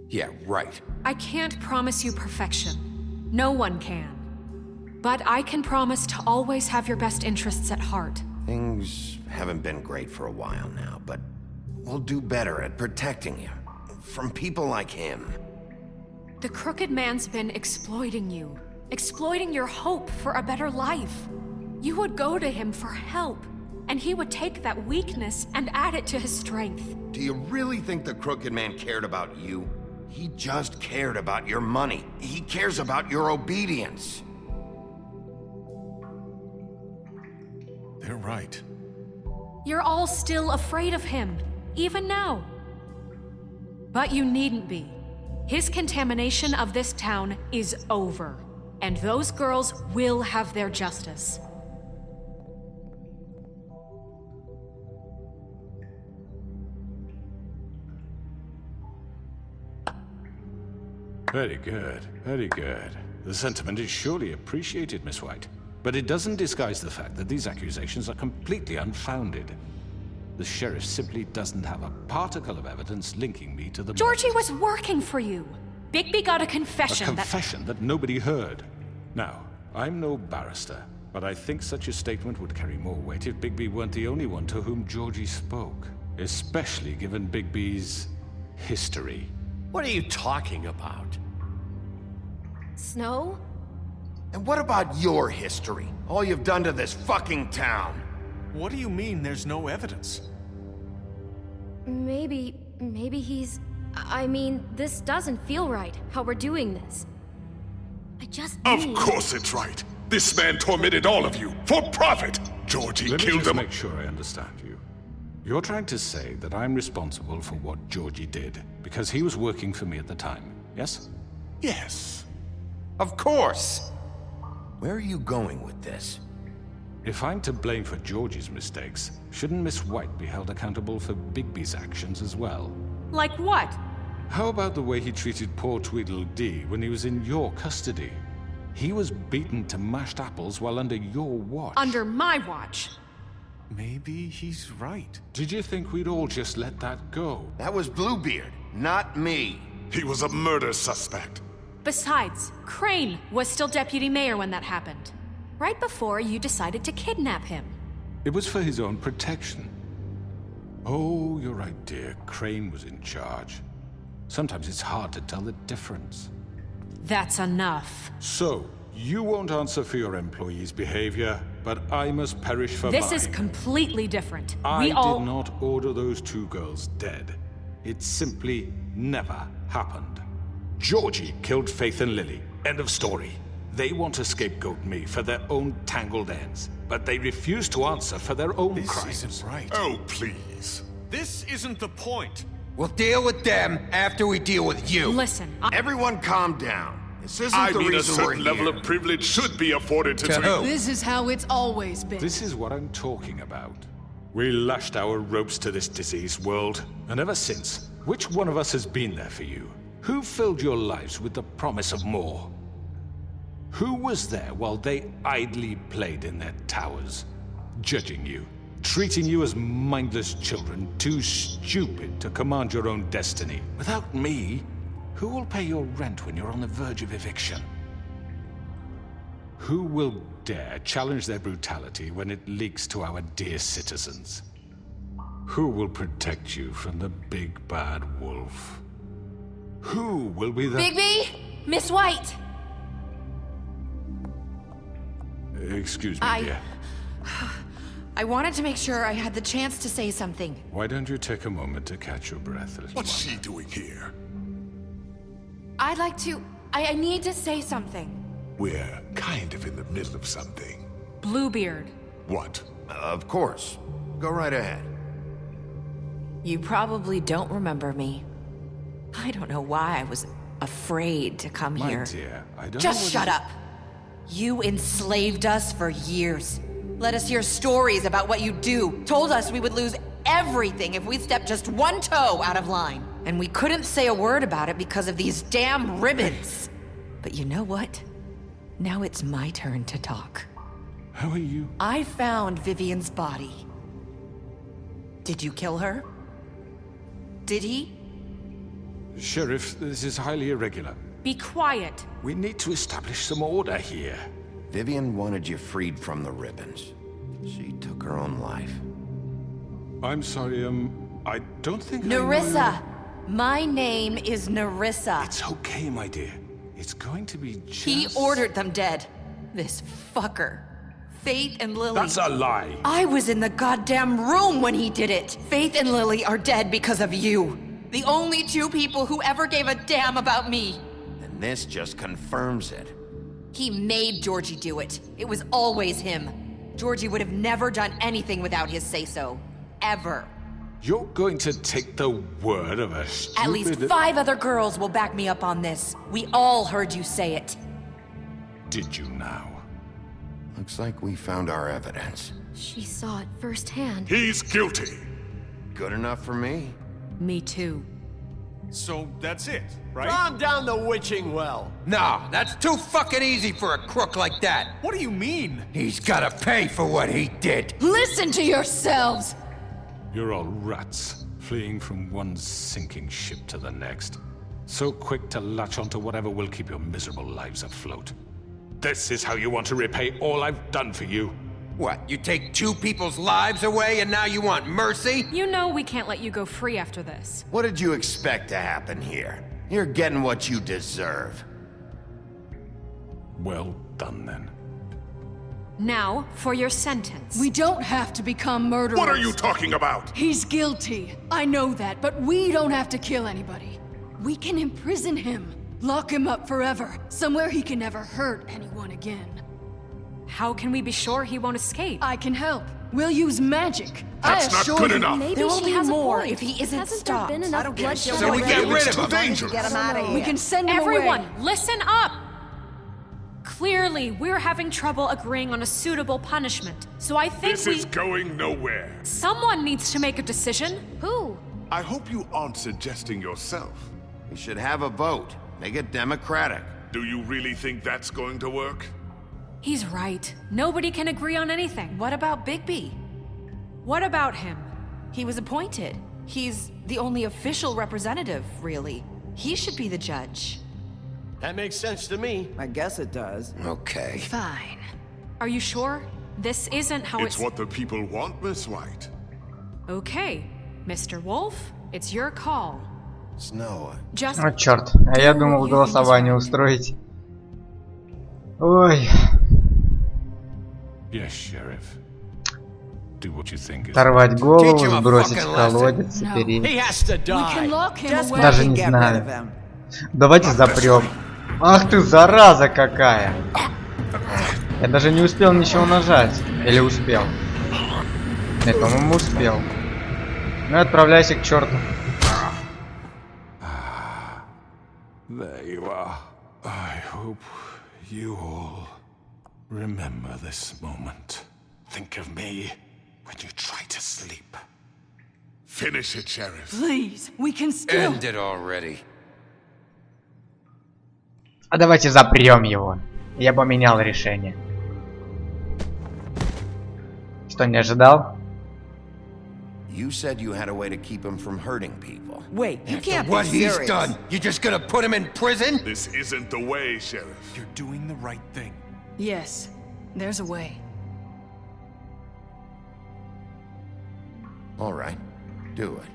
Yeah, right. I can't promise you perfection. No one can. But I can promise to always have your best interests at heart. Things haven't been great for a while now, but we'll do better at protecting you. From people like him. The Crooked Man's been exploiting you. Exploiting your hope for a better life. You would go to him for help, and he would take that weakness and add it to his strength. Do you really think the Crooked Man cared about you? He just cared about your money. He cares about your obedience. They're right. You're all still afraid of him, even now. But you needn't be. His contamination of this town is over, and those girls will have their justice. Very good, very good. The sentiment is surely appreciated, Miss White. But it doesn't disguise the fact that these accusations are completely unfounded. The sheriff simply doesn't have a particle of evidence linking me to the Georgie murders. was working for you. Bigby got a confession. A confession that nobody heard. Now, I'm no barrister, but I think such a statement would carry more weight if Bigby weren't the only one to whom Georgie spoke. Especially given Bigby's history. What are you talking about? Snow? And what about your history? All you've done to this fucking town? What do you mean there's no evidence? Maybe he's... I mean, this doesn't feel right, how we're doing this. I just Of course it's right. This man tormented all of you, for profit! Georgie Let me killed just him. make sure I understand you. You're trying to say that I'm responsible for what Georgie did, because he was working for me at the time, yes? Yes. Of course! Where are you going with this? If I'm to blame for Georgie's mistakes, shouldn't Miss White be held accountable for Bigby's actions as well? Like what? How about the way he treated poor Tweedledee when he was in your custody? He was beaten to mashed apples while under your watch. Under my watch. Maybe he's right. Did you think we'd all just let that go? That was Bluebeard, not me. He was a murder suspect. Besides, Crane was still deputy mayor when that happened. Right before you decided to kidnap him. It was for his own protection. Oh, you're right, dear. Crane was in charge. Sometimes it's hard to tell the difference. That's enough. So, you won't answer for your employees' behavior, but I must perish for This mine. is completely different. I We all... did not order those two girls dead. It simply never happened. Georgie killed Faith and Lily. End of story. They want to scapegoat me for their own tangled ends, but they refuse to answer for their own crimes. This isn't right. Oh, please. This isn't the point. We'll deal with them after we deal with you. Listen, Everyone calm down. This isn't I the mean, a reason we're certain level here. of privilege should be afforded to... To who? This is how it's always been. This is what I'm talking about. We lashed our ropes to this diseased world, and ever since, which one of us has been there for you? Who filled your lives with the promise of more? Who was there while they idly played in their towers, judging you, treating you as mindless children, too stupid to command your own destiny? Without me, who will pay your rent when you're on the verge of eviction? Who will dare challenge their brutality when it leaks to our dear citizens? Who will protect you from the big bad wolf? Who will be the... Bigby! Miss White! Excuse me, dear. I wanted to make sure I had the chance to say something. Why don't you take a moment to catch your breath, little What's she doing here? I'd like to... I need to say something. We're kind of in the middle of something. Bluebeard. What? Of course. Go right ahead. You probably don't remember me. I don't know why I was afraid to come My here. dear, I don't Just know what shut up. You enslaved us for years. Let us hear stories about what you do. Told us we would lose everything if we stepped just one toe out of line. And we couldn't say a word about it because of these damn ribbons. But you know what? Now it's my turn to talk. How are you? I found Vivian's body. Did you kill her? Did he? Sheriff, this is highly irregular. Be quiet. We need to establish some order here. Vivian wanted you freed from the ribbons. She took her own life. I'm sorry, I don't think Nerissa! My name is Nerissa. It's okay, my dear. It's going to be just... He ordered them dead. This fucker. Faith and Lily. That's a lie. I was in the goddamn room when he did it. Faith and Lily are dead because of you. The only two people who ever gave a damn about me. And this just confirms it. He made Georgie do it. It was always him. Georgie would have never done anything without his say-so. Ever. You're going to take the word of a stupid... At least 5 other girls will back me up on this. We all heard you say it. Did you now? Looks like we found our evidence. She saw it firsthand. He's guilty. Good enough for me. Me too. So that's it, right? Calm down the witching well. Nah, that's too fucking easy for a crook like that. What do you mean? He's gotta pay for what he did. Listen to yourselves! You're all rats, fleeing from one sinking ship to the next. So quick to latch onto whatever will keep your miserable lives afloat. This is how you want to repay all I've done for you. What, you take 2 people's lives away and now you want mercy? You know we can't let you go free after this. What did you expect to happen here? You're getting what you deserve. Well done, then. Now, for your sentence. We don't have to become murderers. What are you talking about? He's guilty. I know that, but we don't have to kill anybody. We can imprison him. Lock him up forever. Somewhere he can never hurt anyone again. How can we be sure he won't escape? I can help. We'll use magic. That's not good enough. Maybe There will she be has more a point. if he isn't Hasn't stopped. there been enough bloodshed So we already? get rid of Too him. dangerous. Get him out of here. We can send him Everyone, away. listen up! Clearly, we're having trouble agreeing on a suitable punishment. So I think This is going nowhere. Someone needs to make a decision. Who? I hope you aren't suggesting yourself. We should have a vote. Make it democratic. Do you really think that's going to work? He's right. Nobody can agree on anything. What about Bigby? What about him? He was appointed. He's the only official representative, really. He should be the judge. That makes sense to me. I guess it does. Okay. Fine. Are you sure? This isn't how It's what the people want, Miss White. Okay. Mr. Wolf, it's your call. Snow. Just О, черт. А я думал голосование устроить. Ой. Yes, Sheriff. Do what you think is Оторвать голову, Teach him a сбросить в fucking lesson. колодец и No. переть. He has to We can die. lock him Just away. Даже fucking не get rid знаю. of him. Давайте запрем. Ах ты, зараза какая! Я даже не успел ничего нажать. Или успел? Нет, по-моему, успел. Ну и отправляйся к черту. There you are. I hope you all remember this moment. Think of me when you try to sleep. Finish it, Sheriff. Please, we can still... End it already. А давайте запрем его. Я поменял решение. Что, не ожидал? You said you had a way to keep him from hurting people. Wait, you After can't what be he's serious. done, you just gonna put him in prison? This isn't the way, Sheriff. You're doing the right thing. Yes, there's a way. All right, do it.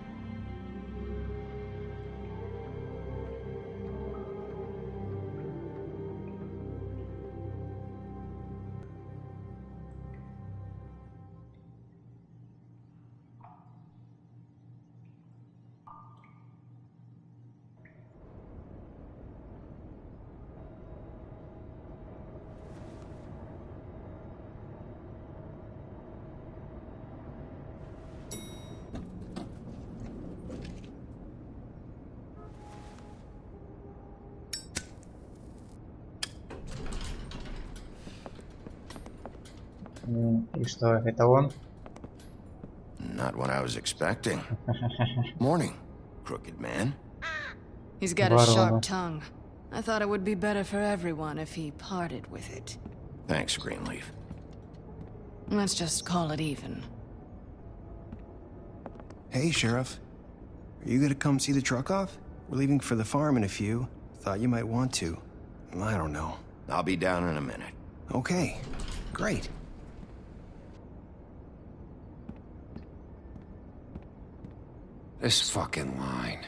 И что, это он? Not what I was expecting. Morning, crooked man. He's got a sharp tongue. I thought it would be better for everyone if he parted with it. Thanks, Greenleaf. Let's just call it even. Hey, Sheriff. Are you gonna come see the truck off? We're leaving for the farm in a few. Thought you might want to. I don't know. I'll be down in a minute. Okay, great. This fucking line.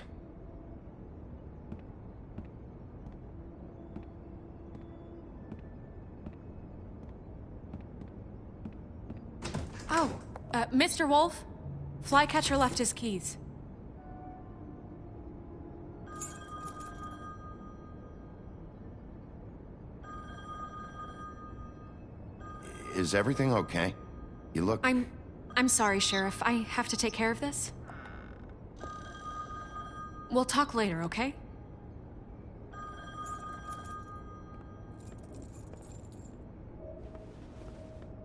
Oh, Mr. Wolf? Flycatcher left his keys. Is everything okay? You look... I'm sorry, Sheriff. I have to take care of this. We'll talk later, okay?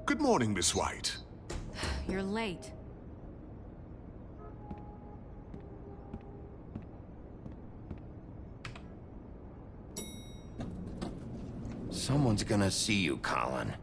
Good morning, Miss White. You're late. Someone's gonna see you, Colin.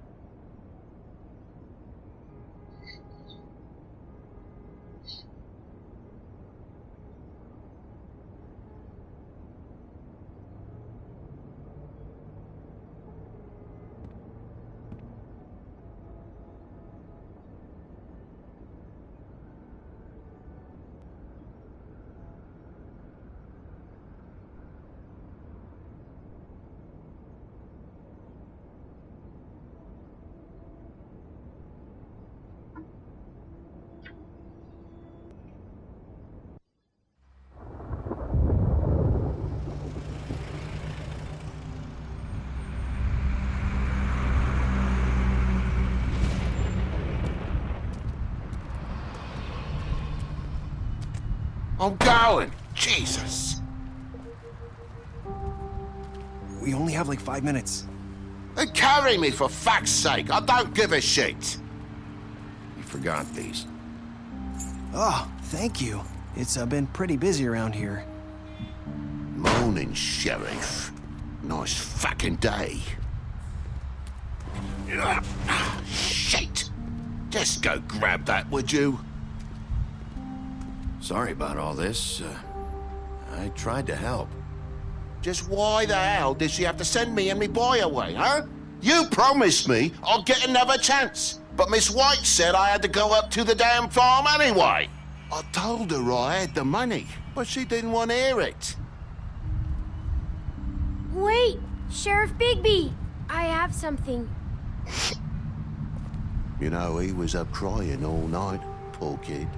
I'm going! Jesus! We only have like 5 minutes. Then carry me, for fuck's sake! I don't give a shit! You forgot these. Oh, thank you. It's been pretty busy around here. Morning, Sheriff. Nice fucking day. Shit! Just go grab that, would you? Sorry about all this. I tried to help. Just why the hell did she have to send me and me boy away, huh? You promised me I'd get another chance, but Miss White said I had to go up to the damn farm anyway. I told her I had the money, but she didn't want to hear it. Wait, Sheriff Bigby! I have something. You know, he was up crying all night, poor kid.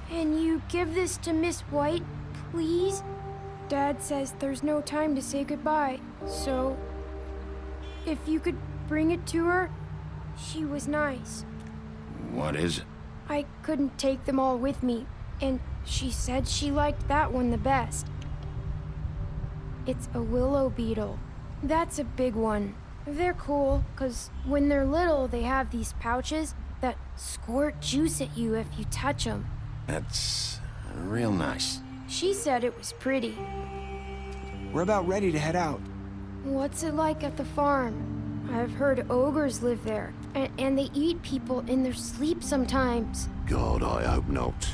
Can you give this to Miss White, please? Dad says there's no time to say goodbye, so... if you could bring it to her, she was nice. What is it? I couldn't take them all with me, and she said she liked that one the best. It's a willow beetle. That's a big one. They're cool, 'cause when they're little, they have these pouches that squirt juice at you if you touch them. That's real nice. She said it was pretty. We're about ready to head out. What's it like at the farm? I've heard ogres live there, and they eat people in their sleep sometimes. God, I hope not.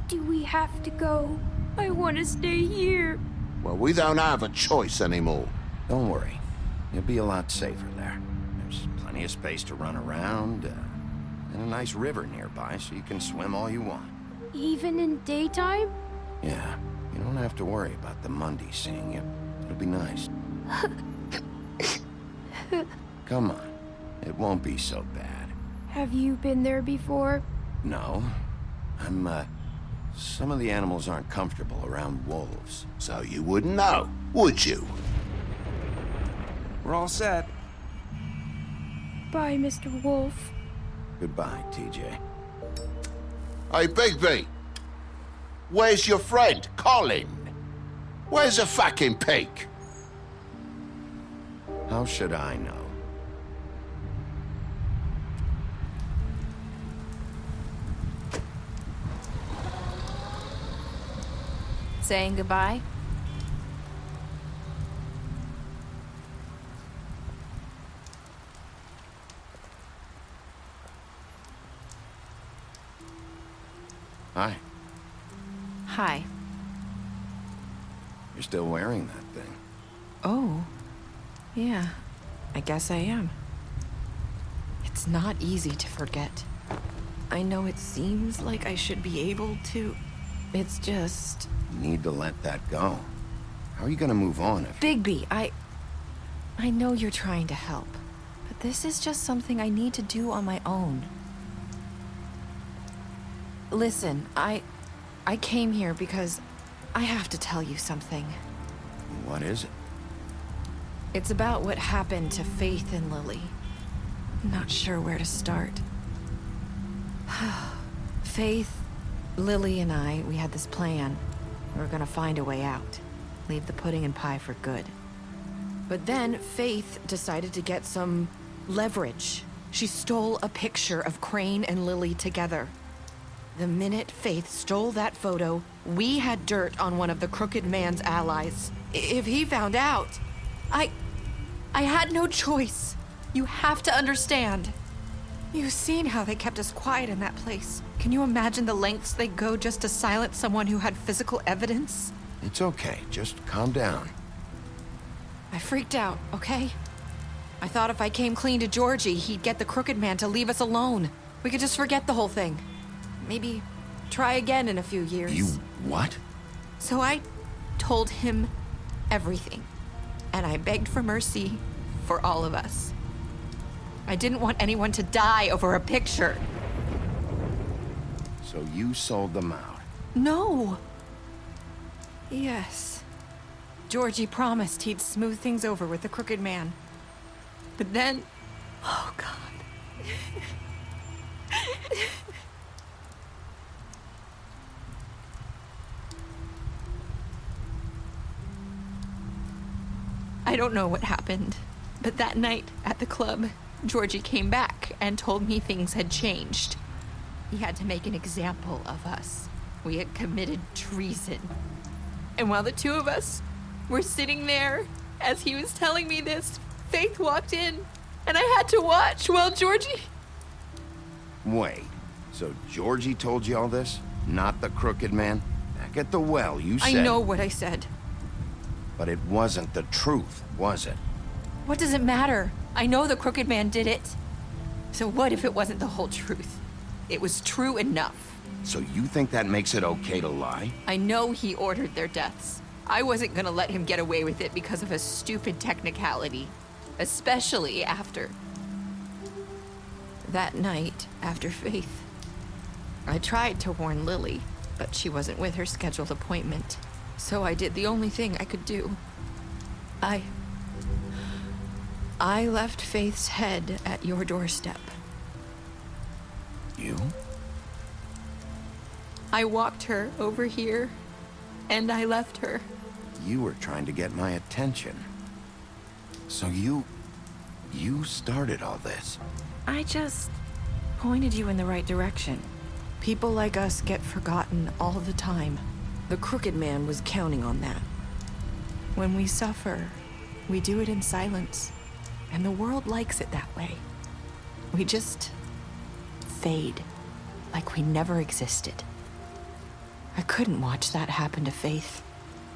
Do we have to go? I want to stay here. Well, we don't have a choice anymore. Don't worry. You'll be a lot safer there. There's plenty of space to run around, and a nice river nearby so you can swim all you want. Even in daytime? Yeah, you don't have to worry about the Mundies seeing you. It'll be nice. Come on, it won't be so bad. Have you been there before? No, some of the animals aren't comfortable around wolves. So you wouldn't know, would you? We're all set. Bye, Mr. Wolf. Goodbye, TJ. Hey, Bigby! Where's your friend, Colin? Where's the fucking pig? How should I know? Saying goodbye? Hi. Hi. You're still wearing that thing. Oh. Yeah. I guess I am. It's not easy to forget. I know it seems like I should be able to. It's just... You need to let that go. How are you gonna move on if... Bigby, I know you're trying to help, but this is just something I need to do on my own. Listen, I came here because I have to tell you something. What is it? It's about what happened to Faith and Lily. I'm not sure where to start. Faith, Lily, and I, we had this plan. We were gonna find a way out. Leave the pudding and pie for good. But then Faith decided to get some leverage. She stole a picture of Crane and Lily together. The minute Faith stole that photo, we had dirt on one of the Crooked Man's allies. If he found out, I had no choice. You have to understand. You've seen how they kept us quiet in that place. Can you imagine the lengths they go just to silence someone who had physical evidence? It's okay, just calm down. I freaked out, okay? I thought if I came clean to Georgie, he'd get the Crooked Man to leave us alone. We could just forget the whole thing. Maybe try again in a few years. You what? So I told him everything. And I begged for mercy for all of us. I didn't want anyone to die over a picture. So you sold them out? No. Yes. Georgie promised he'd smooth things over with the Crooked Man. But then... Oh, God. I don't know what happened, but that night at the club, Georgie came back and told me things had changed. He had to make an example of us. We had committed treason. And while the two of us were sitting there, as he was telling me this, Faith walked in, and I had to watch while Georgie... Wait, so Georgie told you all this? Not the Crooked Man? Back at the well, you said... I know what I said. But it wasn't the truth, was it? What does it matter? I know the Crooked Man did it. So what if it wasn't the whole truth? It was true enough. So you think that makes it okay to lie? I know he ordered their deaths. I wasn't gonna let him get away with it because of a stupid technicality. Especially after... that night, after Faith. I tried to warn Lily, but she wasn't with her scheduled appointment. So I did the only thing I could do. I left Faith's head at your doorstep. You? I walked her over here, and I left her. You were trying to get my attention. So you started all this. I just pointed you in the right direction. People like us get forgotten all the time. The Crooked Man was counting on that. When we suffer, we do it in silence, and the world likes it that way. We just fade, like we never existed. I couldn't watch that happen to Faith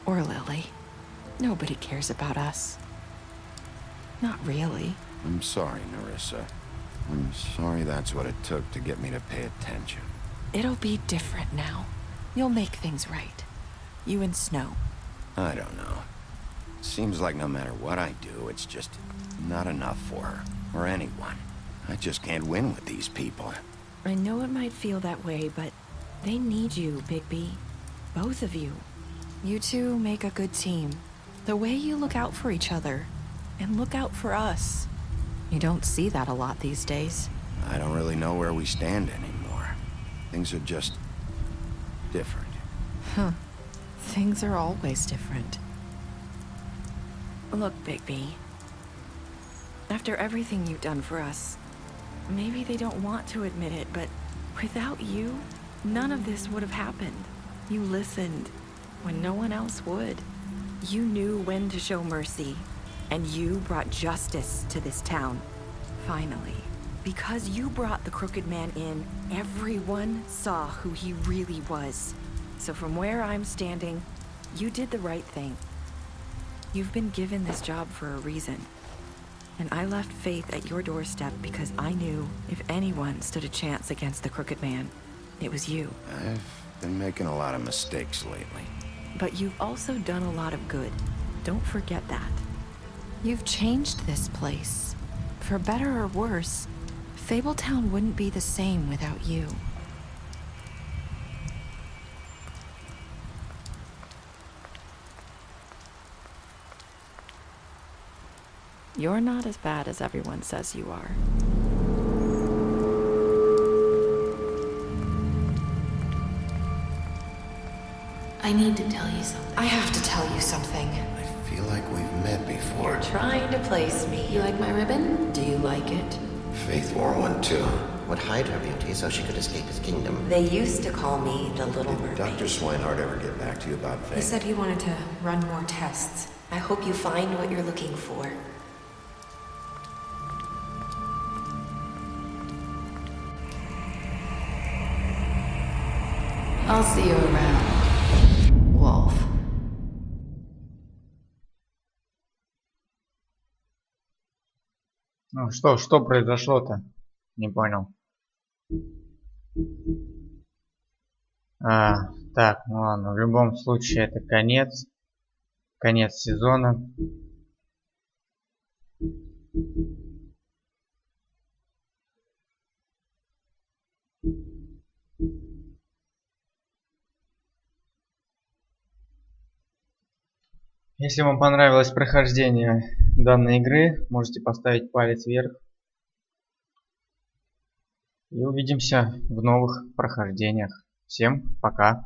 or Lily. Nobody cares about us. Not really. I'm sorry, Narissa. I'm sorry that's what it took to get me to pay attention. It'll be different now. You'll make things right. You and Snow. I don't know. Seems like no matter what I do, it's just not enough for her, or anyone. I just can't win with these people. I know it might feel that way, but they need you, Bigby. Both of you. You two make a good team. The way you look out for each other, and look out for us. You don't see that a lot these days. I don't really know where we stand anymore. Things are just different. Huh. Things are always different. Look, Bigby. After everything you've done for us, maybe they don't want to admit it, but without you, none of this would have happened. You listened when no one else would. You knew when to show mercy, and you brought justice to this town. Finally. Because you brought the Crooked Man in, everyone saw who he really was. So from where I'm standing, you did the right thing. You've been given this job for a reason. And I left Faith at your doorstep because I knew if anyone stood a chance against the Crooked Man, it was you. I've been making a lot of mistakes lately. But you've also done a lot of good. Don't forget that. You've changed this place. For better or worse, Fabletown wouldn't be the same without you. You're not as bad as everyone says you are. I need to tell you something. I have to tell you something. I feel like we've met before. You're trying to place me. You like my ribbon? Do you like it? Faith wore one too. Would hide her beauty so she could escape his kingdom. They used to call me the Little Mermaid. Dr. Swinehart ever get back to you about Faith? He said he wanted to run more tests. I hope you find what you're looking for. I'll see you around, Wolf. Ну что произошло-то? Не понял. Так, ну ладно, в любом случае это конец сезона. Если вам понравилось прохождение данной игры, можете поставить палец вверх. И увидимся в новых прохождениях. Всем пока!